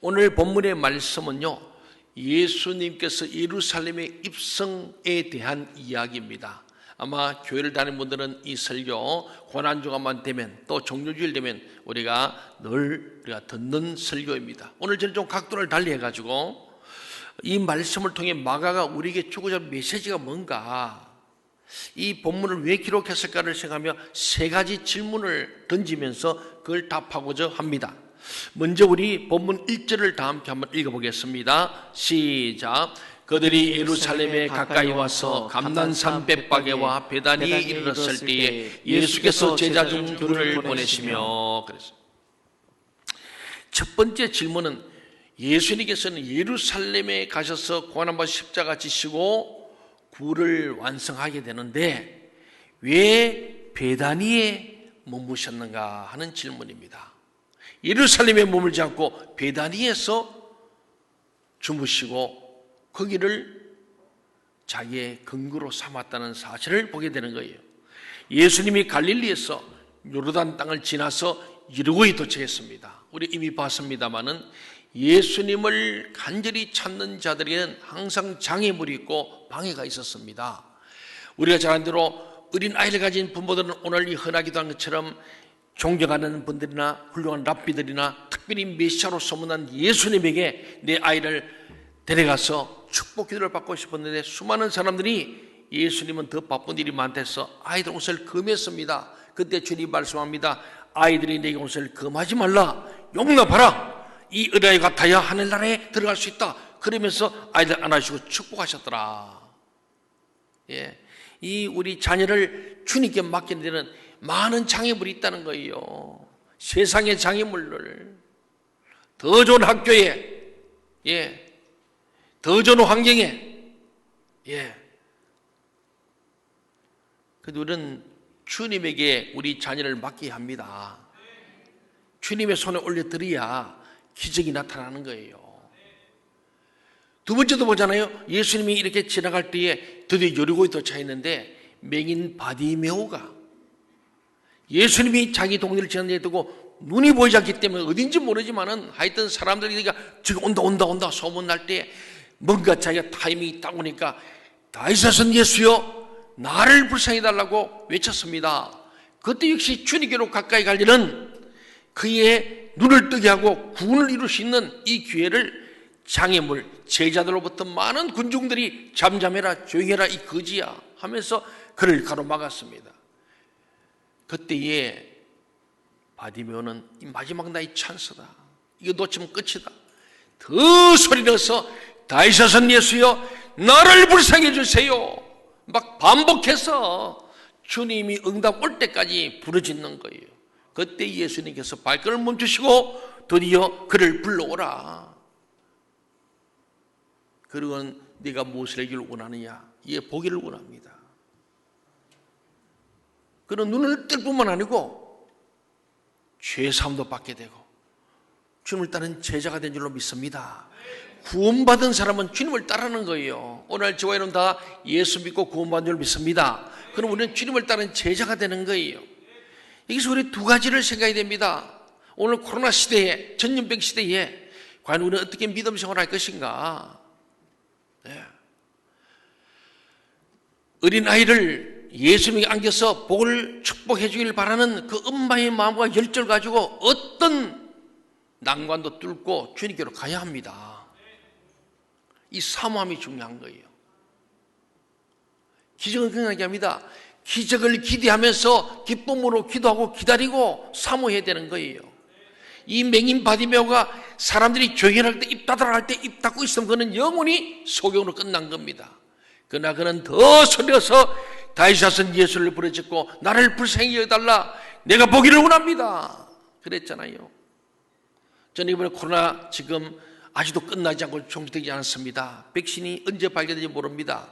오늘 본문의 말씀은요, 예수님께서 예루살렘의 입성에 대한 이야기입니다. 아마 교회를 다니는 분들은 이 설교 고난주간만 되면 또 종료주일 되면 우리가 늘 듣는 설교입니다. 오늘 저는 좀 각도를 달리 해가지고 이 말씀을 통해 마가가 우리에게 주고자 하는 메시지가 뭔가, 이 본문을 왜 기록했을까를 생각하며 세 가지 질문을 던지면서 그걸 답하고자 합니다. 먼저 우리 본문 1절을 다 함께 한번 읽어보겠습니다. 시작. 그들이 예루살렘에 가까이 와서 감난산 벳바게와 베다니에 이르렀을 때에 예수께서 제자 중 둘을 보내시며, 그랬어요. 첫 번째 질문은 예수님께서는 예루살렘에 가셔서 고난받아 십자가 지시고 구를 완성하게 되는데 왜 베다니에 머무셨는가 하는 질문입니다. 예루살렘에 머물지 않고 베다니에서 주무시고 거기를 자기의 근거로 삼았다는 사실을 보게 되는 거예요. 예수님이 갈릴리에서 요르단 땅을 지나서 여리고에 도착했습니다. 우리 이미 봤습니다마는 예수님을 간절히 찾는 자들에게는 항상 장애물이 있고 방해가 있었습니다. 우리가 잘 아는 대로 어린 아이를 가진 부모들은 오늘 이 흔하기도 한 것처럼 존경하는 분들이나 훌륭한 랍비들이나 특별히 메시아로 소문난 예수님에게 내 아이를 데려가서 축복 기도를 받고 싶었는데 수많은 사람들이 예수님은 더 바쁜 일이 많대서 아이들 옷을 금했습니다. 그때 주님이 말씀합니다. 아이들이 내게 옷을 금하지 말라. 용납하라. 이 어린아이 같아야 하늘나라에 들어갈 수 있다. 그러면서 아이들 안아주시고 축복하셨더라. 예, 이 우리 자녀를 주님께 맡기는 데는 많은 장애물이 있다는 거예요. 세상의 장애물을 더 좋은 학교에, 예, 더 좋은 환경에, 예. 그래도 우리는 주님에게 우리 자녀를 맡겨야 합니다. 주님의 손에 올려드려야 기적이 나타나는 거예요. 두 번째도 보잖아요. 예수님이 이렇게 지나갈 때에 드디어 여리고에 도착했는데 맹인 바디메오가 예수님이 자기 동네를 지나는 데 두고 눈이 보이지 않기 때문에 어딘지 모르지만은 하여튼 사람들이 지금 온다 소문날 때 뭔가 자기가 타이밍이 딱 오니까 다윗의 예수여 나를 불쌍히 달라고 외쳤습니다. 그때 역시 주님께로 가까이 갈 일은 그의 눈을 뜨게 하고 구원을 이룰 수 있는 이 기회를 장애물, 제자들로부터 많은 군중들이 잠잠해라 조용해라 이 거지야 하면서 그를 가로막았습니다. 그때에 바디메오는 이 마지막 나의 찬스다. 이거 놓치면 끝이다. 더 소리 내서 다윗의 son 예수여 나를 불쌍히 해주세요. 막 반복해서 주님이 응답 올 때까지 부르짖는 거예요. 그때 예수님께서 발걸음을 멈추시고 드디어 그를 불러오라. 그리고는 네가 무엇을 하기를 원하느냐? 이에 보기를 원합니다. 그는 눈을 뜰 뿐만 아니고 죄사함도 받게 되고 주님을 따르는 제자가 된 줄로 믿습니다. 구원받은 사람은 주님을 따르는 거예요. 오늘 저와 여러분 다 예수 믿고 구원받은 줄 믿습니다. 그럼 우리는 주님을 따르는 제자가 되는 거예요. 여기서 우리 두 가지를 생각해야 됩니다. 오늘 코로나 시대에, 전염병 시대에 과연 우리는 어떻게 믿음 생활을 할 것인가? 네. 어린아이를 예수님에게 안겨서 복을 축복해 주길 바라는 그 엄마의 마음과 열정을 가지고 어떤 난관도 뚫고 주님께로 가야 합니다. 이 사모함이 중요한 거예요. 기적은 그냥 얘기합니다. 기적을 기대하면서 기쁨으로 기도하고 기다리고 사모해야 되는 거예요. 이 맹인 바디메오가 사람들이 조용할 때 입 닫으라 할 때 입 닫고 있으면 그는 영원히 소경으로 끝난 겁니다. 그러나 그는 더 소리어서 다윗의 son 예수를 부르짖고 나를 불쌍히 여겨달라 내가 보기를 원합니다 그랬잖아요. 저는 이번에 코로나 지금 아직도 끝나지 않고 종식되지 않았습니다. 백신이 언제 발견될지 모릅니다.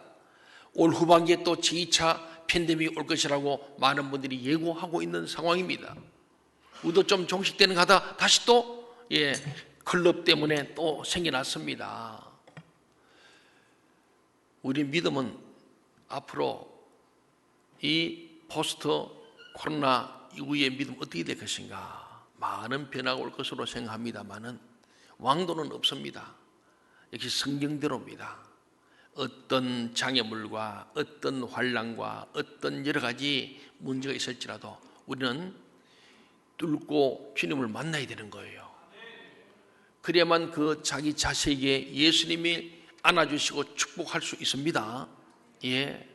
올 후반기에 또 제2차 팬데믹이 올 것이라고 많은 분들이 예고하고 있는 상황입니다. 우리도 좀 종식되는 가다 다시 또 클럽 때문에 또 생겨났습니다. 우리 믿음은 앞으로 이 포스트 코로나 이후의 믿음 어떻게 될 것인가 많은 변화가 올 것으로 생각합니다만은 왕도는 없습니다. 역시 성경대로입니다. 어떤 장애물과 어떤 환난과 어떤 여러 가지 문제가 있을지라도 우리는 뚫고 주님을 만나야 되는 거예요. 그래야만 그 자기 자식에게 예수님이 안아주시고 축복할 수 있습니다. 예,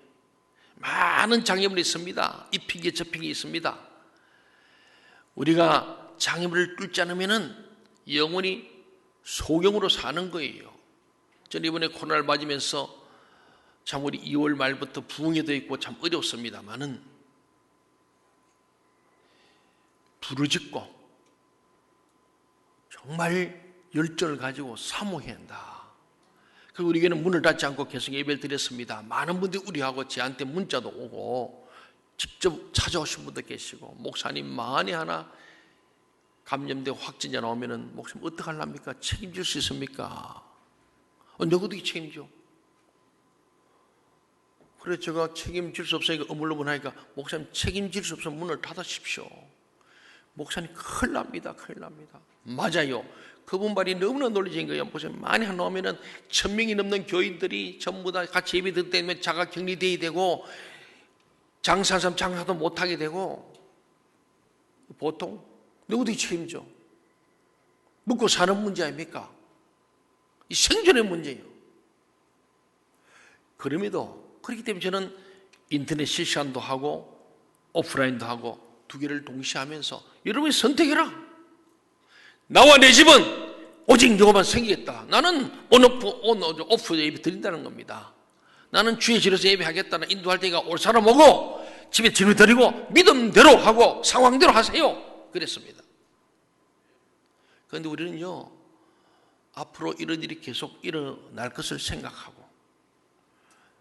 많은 장애물이 있습니다. 이 핑계 저 핑계 있습니다. 우리가 장애물을 뚫지 않으면 영원히 소경으로 사는 거예요. 저는 이번에 코로나를 맞으면서 참 우리 2월 말부터 부흥회도 있고 참 어렵습니다만은 부르짖고 정말 열정을 가지고 사모해야 한다. 그리고 우리 교회는 문을 닫지 않고 계속 예배를 드렸습니다. 많은 분들이 우리하고 저한테 문자도 오고 직접 찾아오신 분도 계시고, 목사님 만에 하나 감염되고 확진자 나오면은 목사님 어떡하랍니까? 책임질 수 있습니까? 누구도 책임져? 그래 제가 책임질 수 없으니까 어물러분하니까 목사님 책임질 수 없으면 문을 닫으십시오. 목사님 큰일 납니다. 큰일 납니다. 맞아요. 그분 말이 너무나 논리적인 거예요. 목사님 많이 나오면은 1000명이 넘는 교인들이 전부 다 같이 예배 듣기 때문에 자가 격리돼야 되고 장사한 사람 장사도 못하게 되고, 보통 누구도 책임져? 먹고 사는 문제 아닙니까? 이 생존의 문제예요. 그럼에도 그렇기 때문에 저는 인터넷 실시간도 하고 오프라인도 하고 두 개를 동시에 하면서 여러분이 선택해라. 나와 내 집은 오직 여호와만 섬기겠다. 나는 온오프 예배 드린다는 겁니다. 나는 주의 집에서 예배하겠다는 인도할 때가 올 사람 오고 집에 짐을 드리고 믿음대로 하고 상황대로 하세요. 그랬습니다. 그런데 우리는요, 앞으로 이런 일이 계속 일어날 것을 생각하고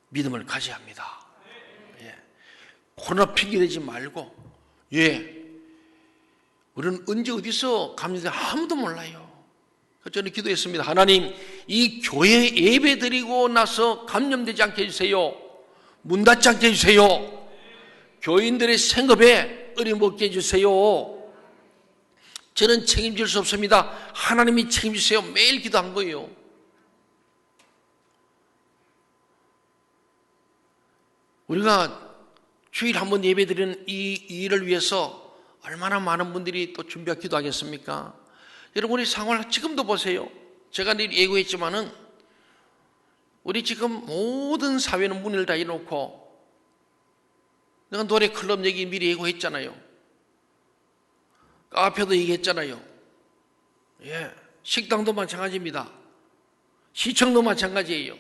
믿음을 가져야 합니다. 예. 코로나 핑계대지 말고, 예, 우리는 언제 어디서 감염돼 아무도 몰라요. 저는 기도했습니다. 하나님, 이 교회 예배 드리고 나서 감염되지 않게 해주세요. 문 닫지 않게 해주세요. 교인들의 생업에 어림없게 해주세요. 저는 책임질 수 없습니다. 하나님이 책임지세요. 매일 기도한 거예요. 우리가 주일 한 번 예배 드리는 이 일을 위해서 얼마나 많은 분들이 또 준비하고 기도하겠습니까? 여러분, 우리 상황을 지금도 보세요. 제가 늘 예고했지만은 우리 지금 모든 사회는 문을 다 열어놓고, 내가 노래 클럽 얘기 미리 예고했잖아요. 카페도 얘기했잖아요. 예, 식당도 마찬가지입니다. 시청도 마찬가지예요.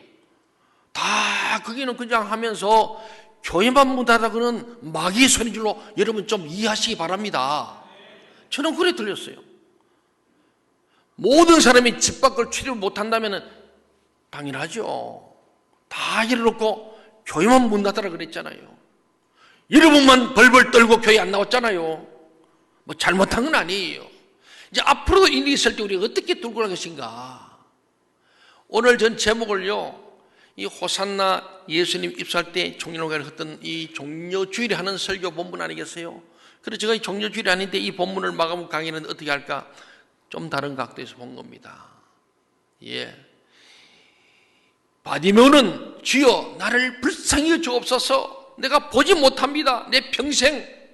다 거기는 그냥 하면서 교회만 문 닫아서는 마귀의 소리줄로 여러분 좀 이해하시기 바랍니다. 저는 그래 들렸어요. 모든 사람이 집 밖을 출입 못한다면 당연하죠. 다 열어놓고 교회만 문 닫아라 그랬잖아요. 여러분만 벌벌 떨고 교회 안 나왔잖아요. 뭐 잘못한 건 아니에요. 이제 앞으로도 일이 있을 때 우리가 어떻게 뚫고 갈 것인가. 오늘 전 제목을요, 이 호산나 예수님 입수할 때 종려회를 했던 이 종려주일에 하는 설교 본문 아니겠어요? 그래서 제가 이 종려주일이 아닌데 이 본문을 마감 강의는 어떻게 할까? 좀 다른 각도에서 본 겁니다. 예. 바디메오는 주여 나를 불쌍히 여주옵소서. 내가 보지 못합니다. 내 평생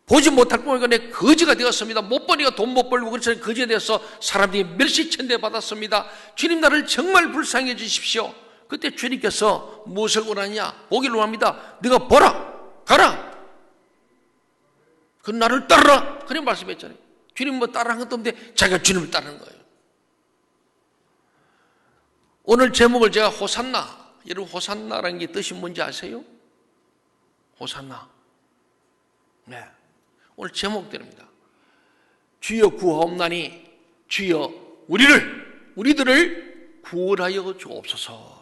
보지 못할 뿐이고 내 거지가 되었습니다. 못 버니까 돈 못 벌고 그래서 거지가 되어서 사람들이 멸시천대 받았습니다. 주님 나를 정말 불쌍히 해주십시오. 그때 주님께서 무엇을 원하냐? 보기를 원합니다. 네가 보라, 가라. 그 나를 따르라. 그런 말씀했잖아요. 주님 뭐 따라한 것도 없는데 자기가 주님을 따르는 거예요. 오늘 제목을 제가 호산나, 여러분 호산나라는 게 뜻이 뭔지 아세요? 호산나. 네. 오늘 제목대로입니다. 주여 구하옵나니 주여 우리들을 구원하여 주옵소서.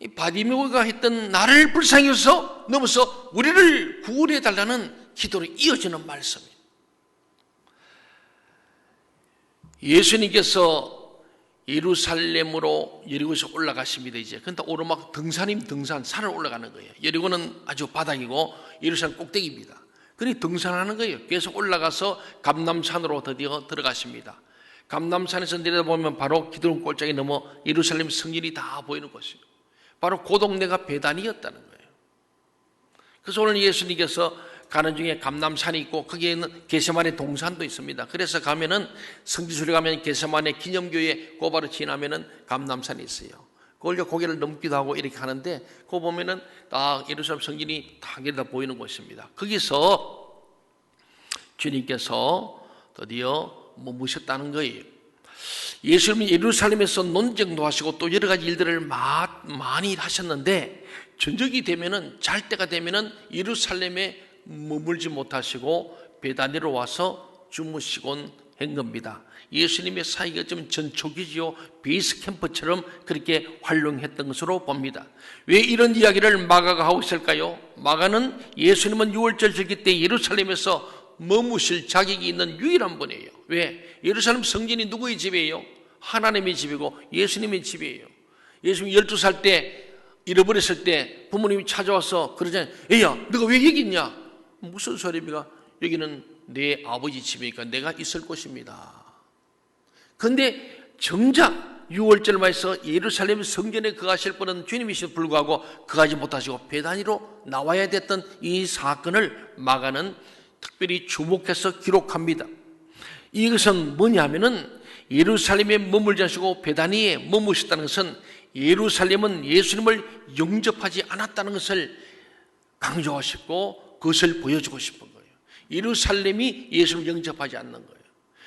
이 바디메오가 했던 나를 불쌍히 여서 넘어서 우리를 구원해 달라는 기도로 이어지는 말씀이에요. 예수님께서 예루살렘으로 여리고에서 올라가십니다. 이제 그런데 오르막 등산임 등산, 산을 올라가는 거예요. 여리고는 아주 바닥이고 예루살렘 꼭대기입니다. 그러니 등산하는 거예요. 계속 올라가서 감람산으로 드디어 들어가십니다. 감람산에서 내려다보면 바로 기드론 골짜기 넘어 예루살렘 성전이 다 보이는 곳이에요. 바로 그 동네가 베단이었다는 거예요. 그래서 오늘 예수님께서 가는 중에 감람산이 있고 거기에는 겟세마네 동산도 있습니다. 그래서 가면은 성지순례 가면 겟세마네 기념교회 고바로 지나면은 감람산이 있어요. 그걸 고개를 넘기도 하고 이렇게 하는데 그거 보면은 딱 예루살렘 성전이 다 내다 보이는 곳입니다. 거기서 주님께서 드디어 머무셨다는 거예요. 예수님이 예루살렘에서 논쟁도 하시고 또 여러 가지 일들을 많이 하셨는데 저녁이 되면은 잘 때가 되면은 예루살렘에 머물지 못하시고 베다니로 와서 주무시곤 한 겁니다. 예수님의 사역이 좀 전초기지요. 베이스 캠프처럼 그렇게 활용했던 것으로 봅니다. 왜 이런 이야기를 마가가 하고 있을까요? 마가는 예수님은 유월절 즐길 때 예루살렘에서 머무실 자격이 있는 유일한 분이에요. 왜? 예루살렘 성전이 누구의 집이에요? 하나님의 집이고 예수님의 집이에요. 예수님이 12살 때 잃어버렸을 때 부모님이 찾아와서 그러잖아요. 애야, 너가 왜 여기 있냐? 무슨 소리입니까? 여기는 내 아버지 집이니까 내가 있을 곳입니다. 그런데 정작 6월절 말에서 예루살렘 성전에 거하실 분은 주님이시도 불구하고 거하지 못하시고 베다니로 나와야 됐던 이 사건을 마가는 특별히 주목해서 기록합니다. 이것은 뭐냐면은 예루살렘에 머물지 않으시고 베다니에 머무셨다는 것은 예루살렘은 예수님을 영접하지 않았다는 것을 강조하시고 그것을 보여주고 싶은 거예요. 예루살렘이 예수님을 영접하지 않는 거예요.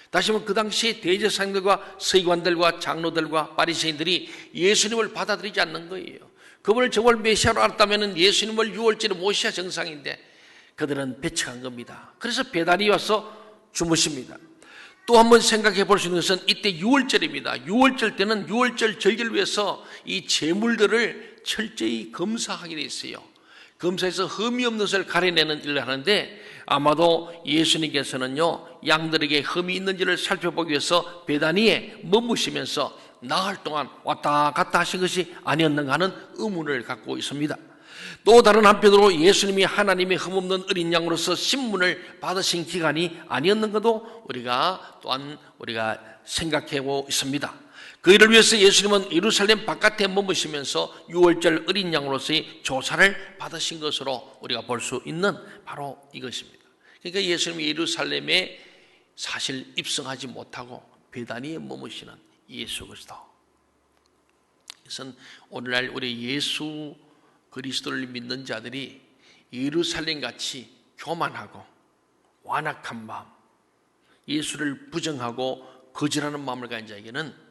다시 말하면 그 당시에 대제사장들과 서기관들과 장로들과 바리새인들이 예수님을 받아들이지 않는 거예요. 그분을 정말 메시아로 알았다면 예수님을 6월절에 모셔야 정상인데 그들은 배척한 겁니다. 그래서 베다니에 와서 주무십니다. 또 한번 생각해 볼 수 있는 것은 이때 6월절입니다. 6월절 때는 6월절 절기를 위해서 이 제물들을 철저히 검사하게 돼 있어요. 검사해서 흠이 없는 것을 가려내는 일을 하는데 아마도 예수님께서는요 양들에게 흠이 있는지를 살펴보기 위해서 베다니에 머무시면서 나흘 동안 왔다 갔다 하신 것이 아니었는가 하는 의문을 갖고 있습니다. 또 다른 한편으로 예수님이 하나님의 흠없는 어린 양으로서 신문을 받으신 기간이 아니었는가도 우리가 생각하고 있습니다. 그 일을 위해서 예수님은 예루살렘 바깥에 머무시면서 6월절 어린 양으로서의 조사를 받으신 것으로 우리가 볼 수 있는 바로 이것입니다. 그러니까 예수님이 예루살렘에 사실 입성하지 못하고 베다니에 머무시는 예수 그리스도. 그것은 오늘날 우리 예수 그리스도를 믿는 자들이 예루살렘같이 교만하고 완악한 마음, 예수를 부정하고 거절하는 마음을 가진 자에게는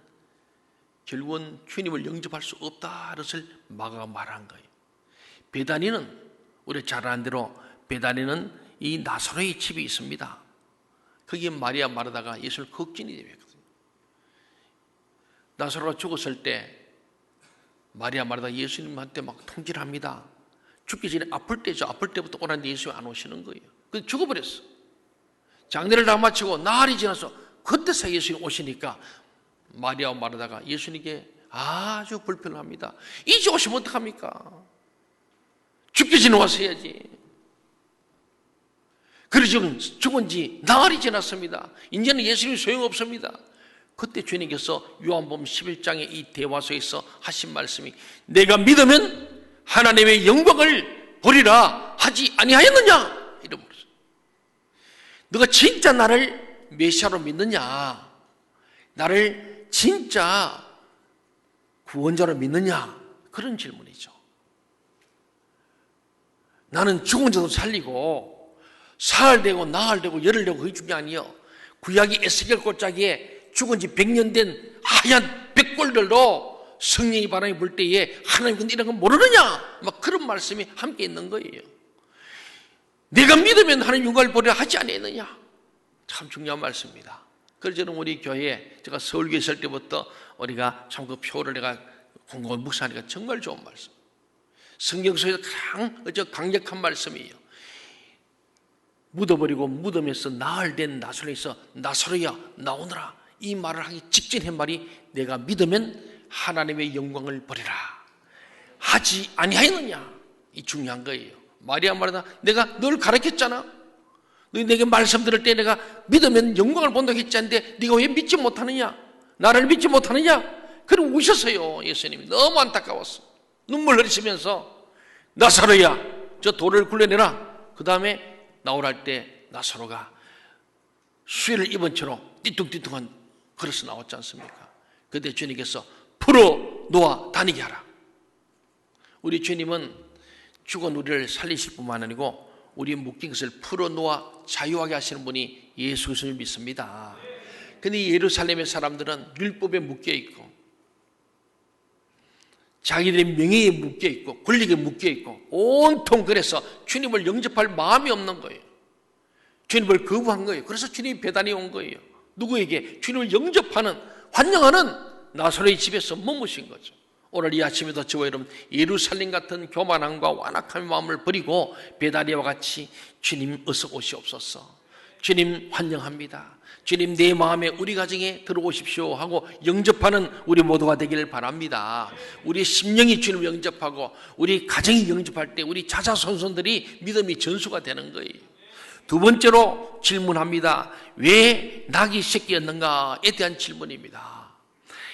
결국은 주님을 영접할 수 없다는 것을 마가가 말한 거예요. 베다니는 우리 잘 아는 대로 베다니는 이 나사로의 집이 있습니다. 거기에 마리아 마르다가 예수를 걱진이 되었거든요. 나사로가 죽었을 때 마리아 마르다 예수님한테 막 통질합니다. 죽기 전에 아플 때죠. 아플 때부터 오라는데 예수님이 안 오시는 거예요. 그래서 죽어버렸어. 장례를 다 마치고 나흘이 지나서 그때서 예수님이 오시니까 마리아 마르다가 예수님께 아주 불편합니다. 이제 오시면 어떡합니까? 죽기 전에 와서 해야지. 그래서 지금 죽은 지 나흘이 지났습니다. 이제는 예수님이 소용없습니다. 그때 주님께서 요한복음 11장의 이 대화소에서 하신 말씀이 내가 믿으면 하나님의 영광을 보리라 하지 아니하였느냐? 이러면서 너가 진짜 나를 메시아로 믿느냐? 나를 진짜 구원자로 믿느냐? 그런 질문이죠. 나는 죽은 자도 살리고 사흘 되고 나흘 되고 열흘 되고 그게 중요한 게 아니에요. 구약의 에스겔 골짜기에 죽은 지 100년 된 하얀 백골들도 성령이 바람이 불 때에 하나님 근데 이런 건 모르느냐? 막 그런 말씀이 함께 있는 거예요. 내가 믿으면 하나님 영광을 보리라 하지 아니했느냐? 참 중요한 말씀입니다. 그래서 저는 우리 교회에 제가 서울교회 있을 때부터 우리가 참 그 표를 내가 공공을 묵상하니까 정말 좋은 말씀. 성경 속에서 가장 강력한 말씀이에요. 묻어버리고 무덤에서 나흘 된 나사로에서 나사로야 나오너라 이 말을 하기 직전의 말이 내가 믿으면 하나님의 영광을 보리라 하지 아니하였느냐? 이 중요한 거예요. 마리아 말하다 내가 널 가르쳤잖아. 너희 내게 말씀 들을 때 내가 믿으면 영광을 본다고 했지 않는데 네가 왜 믿지 못하느냐? 나를 믿지 못하느냐? 그리고 우셨어요. 예수님이 너무 안타까웠어. 눈물 흘리시면서 나사로야 저 돌을 굴려내라. 그 다음에 나오랄 때 나사로가 수혜를 입은 채로 띠뚱띠뚱한 걸어서 나왔지 않습니까? 그때 주님께서 풀어 놓아 다니게 하라. 우리 주님은 죽은 우리를 살리실 뿐만 아니고 우리 묶인 것을 풀어 놓아 자유하게 하시는 분이 예수 그리스도를 믿습니다. 근데 예루살렘의 사람들은 율법에 묶여 있고 자기들의 명예에 묶여 있고 권력에 묶여 있고 온통 그래서 주님을 영접할 마음이 없는 거예요. 주님을 거부한 거예요. 그래서 주님이 배단에 온 거예요. 누구에게? 주님을 영접하는 환영하는 나사로의 집에서 머무신 거죠. 오늘 이 아침에도 저와 여러분 예루살렘 같은 교만함과 완악함의 마음을 버리고 베다니아와 같이 주님 어서 오시옵소서. 주님 환영합니다. 주님 내 마음에 우리 가정에 들어오십시오 하고 영접하는 우리 모두가 되기를 바랍니다. 우리 심령이 주님을 영접하고 우리 가정이 영접할 때 우리 자자손손들이 믿음이 전수가 되는 거예요. 두 번째로 질문합니다. 왜 낙이 새끼였는가에 대한 질문입니다.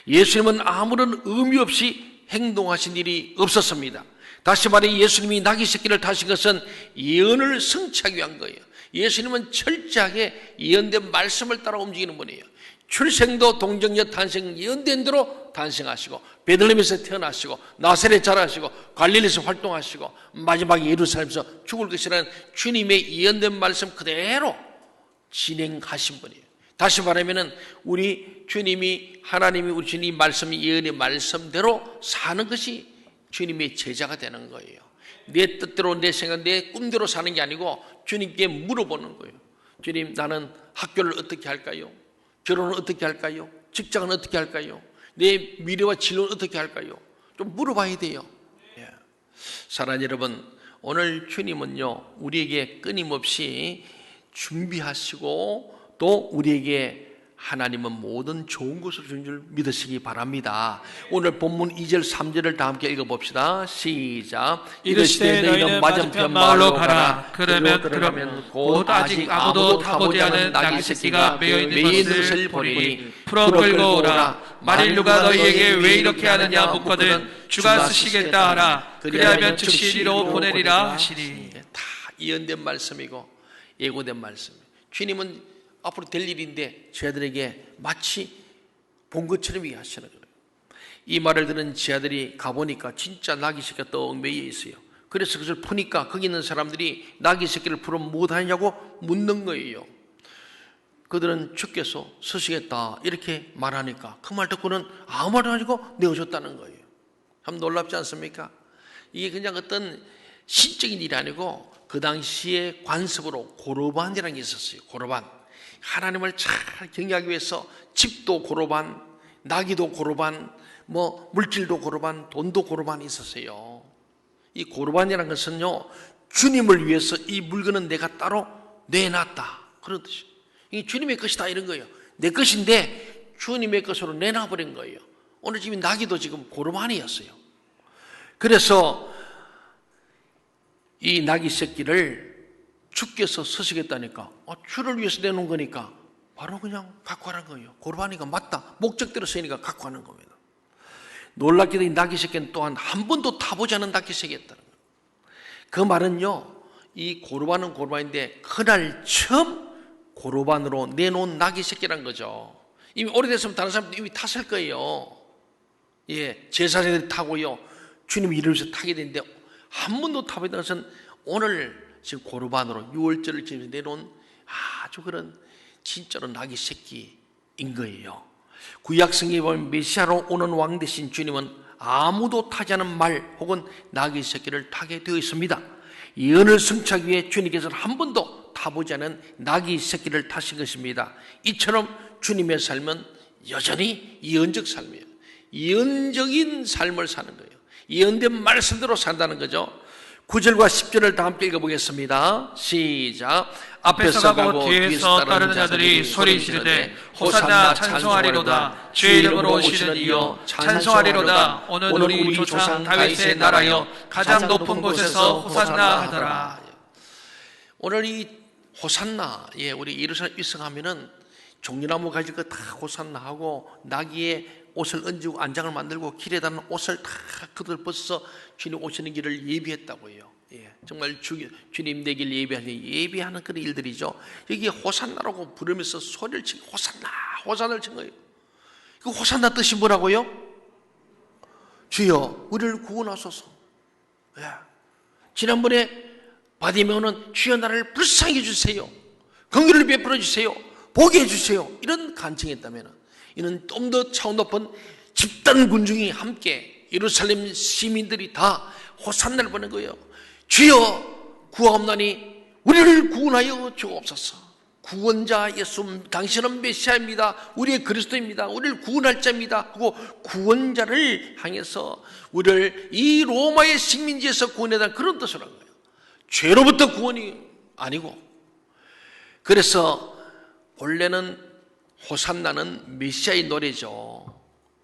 예수님은 아무런 의미 없이 행동하신 일이 없었습니다. 다시 말해 예수님이 낙이 새끼를 타신 것은 예언을 성취하기 위한 거예요. 예수님은 철저하게 예언된 말씀을 따라 움직이는 분이에요. 출생도 동정녀 탄생 예언된 대로 탄생하시고 베들레헴에서 태어나시고 나사렛 자라시고 갈릴리에서 활동하시고 마지막에 예루살렘에서 죽을 것이라는 주님의 예언된 말씀 그대로 진행하신 분이에요. 다시 말하면 우리 주님이 하나님이 우리 주님 말씀 예언의 말씀대로 사는 것이 주님의 제자가 되는 거예요. 내 뜻대로 내 생각 내 꿈대로 사는 게 아니고 주님께 물어보는 거예요. 주님 나는 학교를 어떻게 할까요? 결혼을 어떻게 할까요? 직장은 어떻게 할까요? 내 미래와 진로는 어떻게 할까요? 좀 물어봐야 돼요. 사랑하는 여러분, 오늘 주님은요 우리에게 끊임없이 준비하시고 또 우리에게 하나님은 모든 좋은 것을 주는 줄 믿으시기 바랍니다. 오늘 본문 2절 3절을 다 함께 읽어봅시다. 시작. 이르시되 너희는 맞은편 마을로 가라. 그러면 곧 아직 아무도 타보지 않은 나귀 새끼가 매여있는 것을 보리니 풀어 끌고 오라. 만일 누가 너희에게 왜 이렇게 하느냐 묻거든 주가 쓰시겠다 하라. 그리하면 즉시 이리로 보내리라 하시니. 다 예언된 말씀이고 예고된 말씀이에요. 주님은 앞으로 될 일인데 저희들에게 마치 본 것처럼 얘기하시는 거예요. 이 말을 들은 제 아들이 가보니까 진짜 나귀 새끼가 떡 매여 있어요. 그래서 그것을 푸니까 거기 있는 사람들이 나귀 새끼를 풀으면 못하냐고 묻는 거예요. 그들은 주께서 쓰시겠다 이렇게 말하니까 그 말 듣고는 아무 말도 안 하고 내어줬다는 거예요. 참 놀랍지 않습니까? 이게 그냥 어떤 신적인 일이 아니고 그 당시에 관습으로 고르반이라는 게 있었어요. 고르반. 하나님을 잘 경외하기 위해서 집도 고르반, 나귀도 고르반, 물질도 고르반, 돈도 고르반이 있었어요. 이 고르반이라는 것은요 주님을 위해서 이 물건은 내가 따로 내놨다 그런 뜻이에요. 이게 주님의 것이다 이런 거예요. 내 것인데 주님의 것으로 내놔버린 거예요. 오늘 지금 나귀도 지금 고르반이었어요. 그래서 이 나귀 새끼를 주께서 쓰시겠다니까 주를 위해서 내놓은 거니까 바로 그냥 갖고 하는 거예요. 고르바니가 맞다. 목적대로 쓰이니까 갖고 하는 겁니다. 놀랍게도 이 나귀 새끼는 또한 한 번도 타보지 않은 나귀 새끼였다는 거예요. 그 말은요 이 고르반은 고르반인데 그날 처음 고르반으로 내놓은 나귀 새끼란 거죠. 이미 오래됐으면 다른 사람들이 이미 탔을 거예요. 제사장들이 타고요 주님 이름을 위해서 타게 되는데 한 번도 타보지 않은 것은 오늘 지금 고르반으로 6월절을 지금 내놓은 아주 그런 진짜로 나귀 새끼인 거예요. 구약 성경에 보면 메시아로 오는 왕 대신 주님은 아무도 타지 않은 말 혹은 나귀 새끼를 타게 되어 있습니다. 예언을 성취하기 위해 주님께서는 한 번도 타보지 않은 나귀 새끼를 타신 것입니다. 이처럼 주님의 삶은 여전히 예언적 삶이에요. 예언적인 삶을 사는 거예요. 예언된 말씀대로 산다는 거죠. 9절과 10절을 다 함께 읽어보겠습니다. 시작. 앞에서 가고 뒤에서 따르는 자들이 소리 지르되 호산나 찬송하리로다. 주의 이름으로 오시는 이여 찬송하리로다. 오늘 우리 조상 다윗의 나라여 가장 높은 곳에서 호산나 하더라. 오늘 이 호산나, 예, 우리 예루살렘 입성하면은 종려나무 가질 거 다 호산나 하고 나귀에 옷을 얹고 안장을 만들고 길에 다는 옷을 다 그들 벗어서 주님 오시는 길을 예비했다고요. 예, 정말 주님 내길 예비하는 그런 일들이죠. 여기 호산나라고 부르면서 소리를 치고 호산나를 친 거예요. 그 호산나 뜻이 뭐라고요? 주여 우리를 구원하소서. 예. 지난번에 바디메오는 주여 나를 불쌍히 해주세요, 긍휼을 베풀어 주세요, 보게 해주세요, 이런 간청했다면 이는 좀 더 차원 높은 집단 군중이 함께 예루살렘 시민들이 다 호산나를 보낸 거예요. 주여 구하옵나니 우리를 구원하여 주옵소서. 구원자 예수, 당신은 메시아입니다, 우리의 그리스도입니다, 우리를 구원할 자입니다. 그리고 구원자를 향해서 우리를 이 로마의 식민지에서 구원해달라는 그런 뜻을 한 거예요. 죄로부터 구원이 아니고. 그래서 원래는 호산나는 메시아의 노래죠.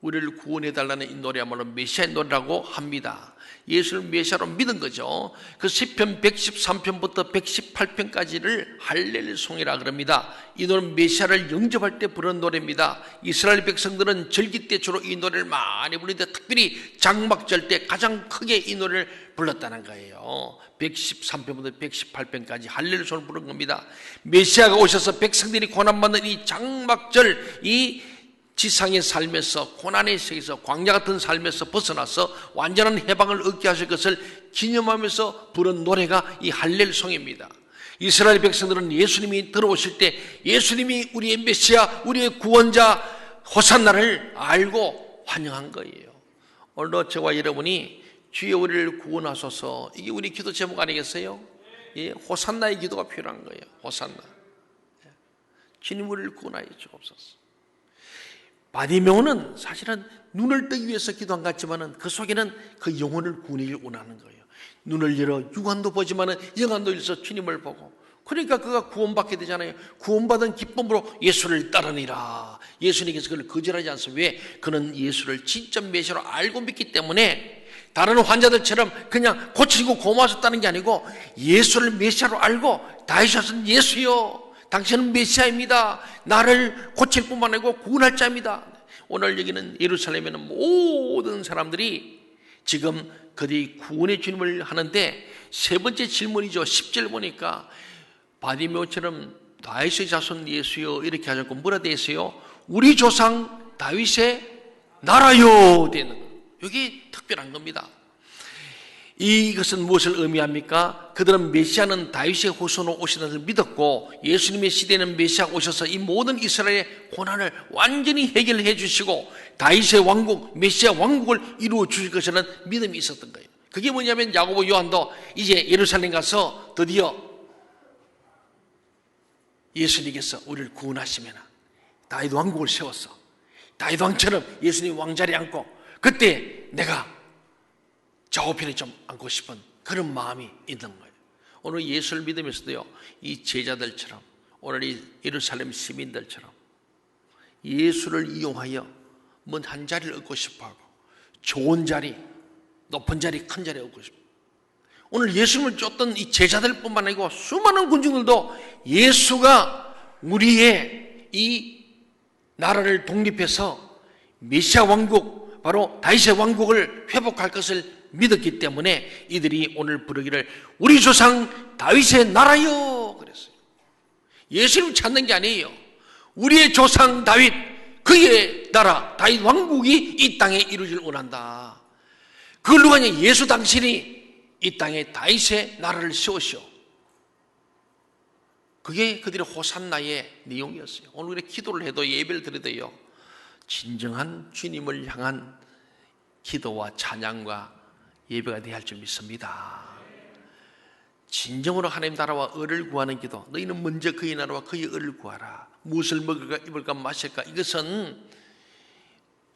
우리를 구원해달라는 이 노래야말로 메시아의 노래라고 합니다. 예수를 메시아로 믿은 거죠. 그 시편 113편부터 118편까지를 할렐송이라 그럽니다. 이 노래는 메시아를 영접할 때 부르는 노래입니다. 이스라엘 백성들은 절기 때 주로 이 노래를 많이 부르는데 특별히 장막절 때 가장 크게 이 노래를 불렀다는 거예요. 113편부터 118편까지 할렐송을 부른 겁니다. 메시아가 오셔서 백성들이 고난받는 이 장막절, 이 지상의 삶에서, 고난의 세계에서, 광야 같은 삶에서 벗어나서 완전한 해방을 얻게 하실 것을 기념하면서 부른 노래가 이 할렐송입니다. 이스라엘 백성들은 예수님이 들어오실 때 예수님이 우리의 메시아, 우리의 구원자 호산나를 알고 환영한 거예요. 오늘도 저와 여러분이 주여 우리를 구원하소서, 이게 우리 기도 제목 아니겠어요? 예, 호산나의 기도가 필요한 거예요. 호산나. 주님 우리를 구원하여 주옵소서. 바디메오는 사실은 눈을 뜨기 위해서 기도한 것 같지만은 그 속에는 그 영혼을 구원하기를 원하는 거예요. 눈을 열어 육안도 보지만은 영안도 열어서 주님을 보고, 그러니까 그가 구원받게 되잖아요. 구원받은 기쁨으로 예수를 따르니라. 예수님께서 그를 거절하지 않습니다. 왜? 그는 예수를 진짜 메시아로 알고 믿기 때문에 다른 환자들처럼 그냥 고치고 고마웠다는 게 아니고 예수를 메시아로 알고 다윗은 예수요, 당신은 메시아입니다, 나를 고칠 뿐만 아니고 구원할 자입니다. 오늘 여기는 예루살렘에는 모든 사람들이 지금 그들이 구원의 주님을 하는데 세 번째 질문이죠. 10절 보니까 바디메오처럼 다윗의 자손 예수여 이렇게 하지 않고 뭐라 되어 있어요? 우리 조상 다윗의 나라요 되어 있는 거예요. 여기 특별한 겁니다. 이것은 무엇을 의미합니까? 그들은 메시아는 다윗의 후손으로 오시는 것을 믿었고 예수님의 시대에는 메시아가 오셔서 이 모든 이스라엘의 고난을 완전히 해결해 주시고 다윗의 왕국, 메시아 왕국을 이루어 주실 것이라는 믿음이 있었던 거예요. 그게 뭐냐면 야고보 요한도 이제 예루살렘 가서 드디어 예수님께서 우리를 구원하시면 다윗 왕국을 세웠어, 다윗 왕처럼 예수님 왕자리에 앉고 그때 내가 좌우편에 좀 앉고 싶은 그런 마음이 있는 거예요. 오늘 예수를 믿으면서도요, 이 제자들처럼 오늘 이 예루살렘 시민들처럼 예수를 이용하여 뭔 한 자리를 얻고 싶어하고 좋은 자리, 높은 자리, 큰 자리 얻고 싶어. 오늘 예수님을 쫓던 이 제자들뿐만 아니고 수많은 군중들도 예수가 우리의 이 나라를 독립해서 메시아 왕국, 바로 다윗의 왕국을 회복할 것을 믿었기 때문에 이들이 오늘 부르기를 우리 조상 다윗의 나라요 그랬어요. 예수님 찾는 게 아니에요. 우리의 조상 다윗, 그의 나라 다윗 왕국이 이 땅에 이루어질 원한다. 그걸 누가 하냐? 예수 당신이 이 땅에 다윗의 나라를 세우시오. 그게 그들의 호산나의 내용이었어요. 오늘 우리 기도를 해도 예배를 드려도요, 진정한 주님을 향한 기도와 찬양과 예배가 되어야 할 줄 믿습니다. 진정으로 하나님 나라와 의를 구하는 기도, 너희는 먼저 그의 나라와 그의 의를 구하라. 무엇을 먹을까 입을까 마실까, 이것은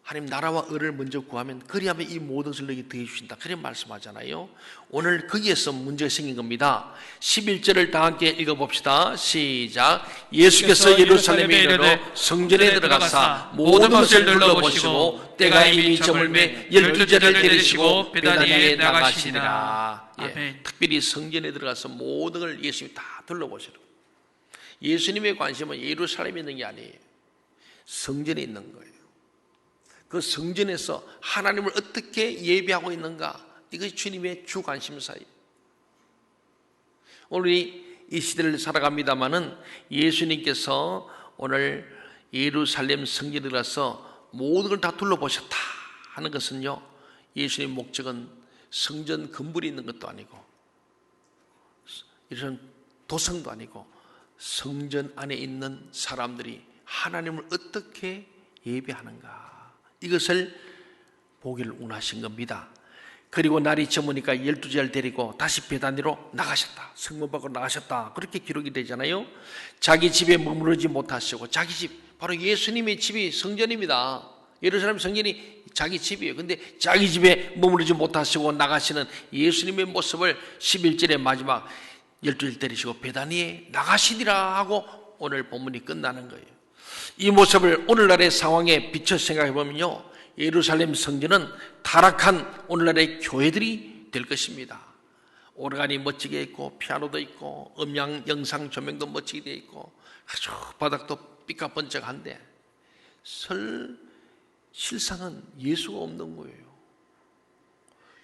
하나님 나라와 의를 먼저 구하면 그리하면 이 모든 것을 너에게 더해 주신다, 그렇게 말씀하잖아요. 오늘 거기에서 문제가 생긴 겁니다. 11절을 다 함께 읽어봅시다. 시작. 예수께서 예루살렘에 이르러 성전에 들어가사 모든 것을 둘러보시고 때가 이미 저물매 12제를 내리시고 베다니에 나가시니라. 예, 특별히 성전에 들어가서 모든 걸 예수님이 다 둘러보시라. 예수님의 관심은 예루살렘에 있는 게 아니에요. 성전에 있는 거예요. 그 성전에서 하나님을 어떻게 예배하고 있는가, 이것이 주님의 주 관심사예요. 오늘 이 시대를 살아갑니다마는 예수님께서 오늘 예루살렘 성전에 들어가서 모든 걸 다 둘러보셨다 하는 것은요, 예수님의 목적은 성전 건물이 있는 것도 아니고 이런 도성도 아니고 성전 안에 있는 사람들이 하나님을 어떻게 예배하는가, 이것을 보기를 원하신 겁니다. 그리고 날이 저무니까 12제자를 데리고 다시 베다니로 나가셨다, 성문 밖으로 나가셨다, 그렇게 기록이 되잖아요. 자기 집에 머무르지 못하시고, 자기 집, 바로 예수님의 집이 성전입니다. 예루살렘 성전이 자기 집이에요. 근데 자기 집에 머무르지 못하시고 나가시는 예수님의 모습을 11절의 마지막 12절 데리시고 베다니에 나가시리라 하고 오늘 본문이 끝나는 거예요. 이 모습을 오늘날의 상황에 비춰 생각해 보면요, 예루살렘 성전은 타락한 오늘날의 교회들이 될 것입니다. 오르간이 멋지게 있고 피아노도 있고 음향 영상 조명도 멋지게 되어 있고 아주 바닥도 삐까번쩍한데 실상은 예수가 없는 거예요.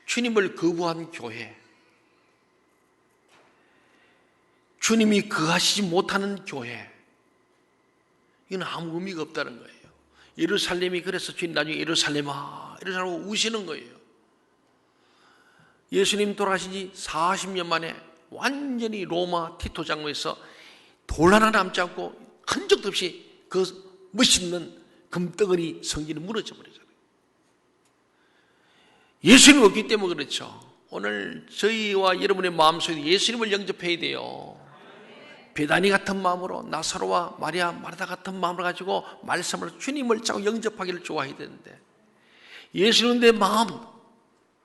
주님을 거부한 교회, 주님이 거하시지 못하는 교회, 이건 아무 의미가 없다는 거예요. 예루살렘이, 그래서 주님 나중에 예루살렘아 이러고 우시는 거예요. 예수님 돌아가신 지 40년 만에 완전히 로마 티토 장로에서 돌 하나 남지 않고 흔적도 없이 그 멋있는 금덩어리 성전이 무너져 버리잖아요. 예수님이 없기 때문에 그렇죠. 오늘 저희와 여러분의 마음속에 예수님을 영접해야 돼요. 베다니 같은 마음으로, 나사로와 마리아 마르다 같은 마음을 가지고 말씀을, 주님을 자꾸 영접하기를 좋아해야 되는데, 예수님 내 마음,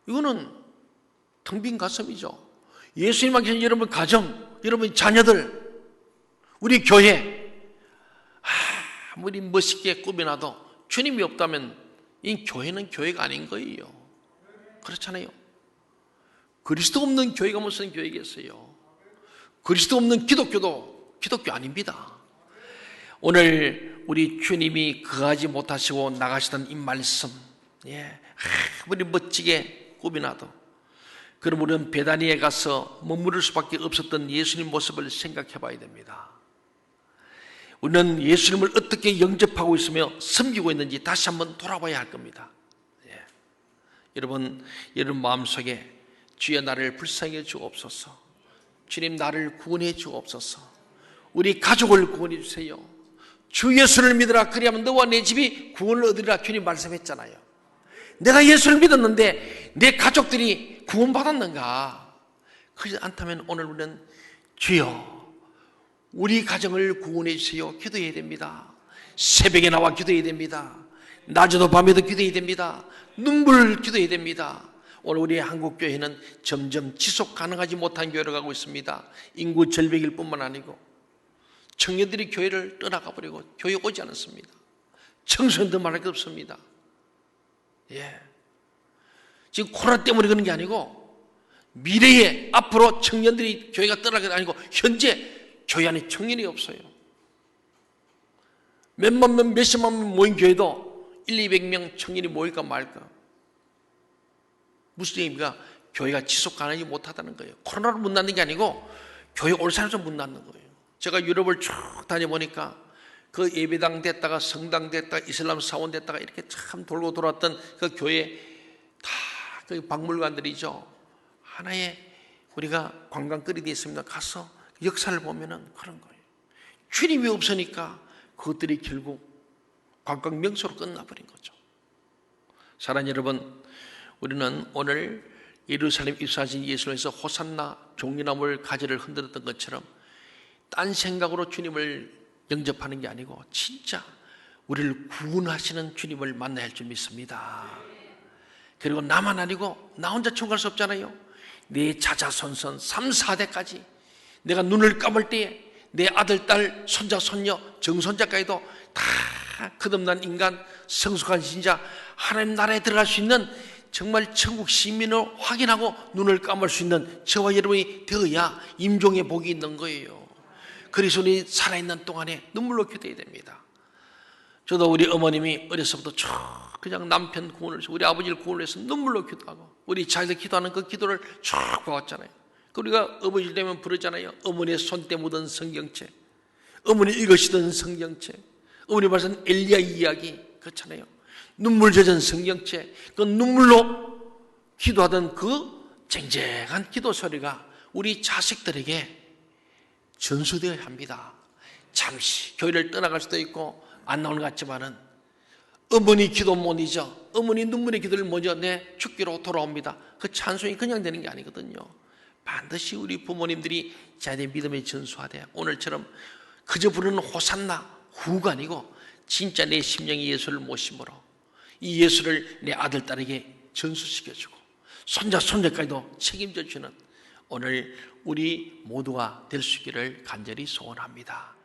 이거는 텅 빈 가슴이죠. 예수님만 계신 여러분 가정, 여러분 자녀들, 우리 교회, 아무리 멋있게 꾸며놔도 주님이 없다면 이 교회는 교회가 아닌 거예요. 그렇잖아요. 그리스도 없는 교회가 무슨 교회겠어요? 그리스도 없는 기독교도 기독교 아닙니다. 오늘 우리 주님이 거하지 못하시고 나가시던 이 말씀, 아무리 멋지게 꾸며놔도, 그럼 우리는 베다니에 가서 머무를 수밖에 없었던 예수님 모습을 생각해 봐야 됩니다. 우리는 예수님을 어떻게 영접하고 있으며 섬기고 있는지 다시 한번 돌아봐야 할 겁니다. 여러분 마음속에 주여 나를 불쌍히 주옵소서, 주님 나를 구원해 주옵소서, 우리 가족을 구원해 주세요, 주 예수를 믿으라 그리하면 너와 내 집이 구원을 얻으리라 주님 말씀했잖아요. 내가 예수를 믿었는데 내 가족들이 구원받았는가? 그렇지 않다면 오늘 우리는 주여 우리 가정을 구원해 주세요 기도해야 됩니다. 새벽에 나와 기도해야 됩니다. 낮에도 밤에도 기도해야 됩니다. 눈물 기도해야 됩니다. 오늘 우리 한국교회는 점점 지속 가능하지 못한 교회로 가고 있습니다. 인구 절벽일 뿐만 아니고 청년들이 교회를 떠나가 버리고 교회에 오지 않았습니다. 청소년도 말할 게 없습니다. 지금 코로나 때문에 그런 게 아니고 미래에 앞으로 청년들이 교회가 떠나게 아니고 현재 교회 안에 청년이 없어요. 몇만 명, 몇십만 명 모인 교회도 100~200명 청년이 모일까 말까. 무슨 얘기입니까? 교회가 지속 가능하지 못하다는 거예요. 코로나로 못 낳는 게 아니고 교회 올 사람도 못 낳는 거예요. 제가 유럽을 쭉 다녀보니까 그 예배당 됐다가 성당 됐다가 이슬람 사원 됐다가 이렇게 참 돌고 돌았던 그 교회 다 그 박물관들이죠. 하나의 우리가 관광거리 되어 있습니다. 가서 역사를 보면은 그런 거예요. 주님이 없으니까 그것들이 결국 관광 명소로 끝나버린 거죠. 사랑하는 여러분, 우리는 오늘 예루살렘 입성하신 예수님에서 호산나 종려나물 가지를 흔들었던 것처럼 딴 생각으로 주님을 영접하는 게 아니고 진짜 우리를 구원하시는 주님을 만나야 할 줄 믿습니다. 그리고 나만 아니고 나 혼자 천국 갈 수 없잖아요. 내 자자손손 3, 4대까지 내가 눈을 감을 때에 내 아들, 딸, 손자, 손녀, 정손자까지도 다 거듭난 인간, 성숙한 신자, 하나님 나라에 들어갈 수 있는 정말 천국 시민을 확인하고 눈을 감을 수 있는 저와 여러분이 되어야 임종의 복이 있는 거예요. 그리스도인이 살아있는 동안에 눈물로 기도해야 됩니다. 저도 우리 어머님이 어려서부터 쭉 그냥 남편 구원을 해서 우리 아버지를 구원을 해서 눈물로 기도하고 우리 자기들 기도하는 그 기도를 쭉 봐왔잖아요. 우리가 어버이날 되면 부르잖아요. 어머니의 손때 묻은 성경책, 어머니 읽으시던 성경책, 어머니 말씀 엘리야 이야기 그렇잖아요. 눈물 젖은 성경책, 그 눈물로 기도하던 그 쟁쟁한 기도 소리가 우리 자식들에게 전수되어야 합니다. 잠시 교회를 떠나갈 수도 있고 안 나오는 것 같지만은 어머니 기도 못 잊어, 어머니 눈물의 기도를 못 잊어 내 죽기로 돌아옵니다. 그 찬송이 그냥 되는 게 아니거든요. 반드시 우리 부모님들이 자녀의 믿음에 전수하되 오늘처럼 그저 부르는 호산나 후가 아니고 진짜 내 심령이 예수를 모심으로 이 예수를 내 아들 딸에게 전수시켜주고 손자 손자까지도 책임져 주는 오늘 우리 모두가 될 수 있기를 간절히 소원합니다.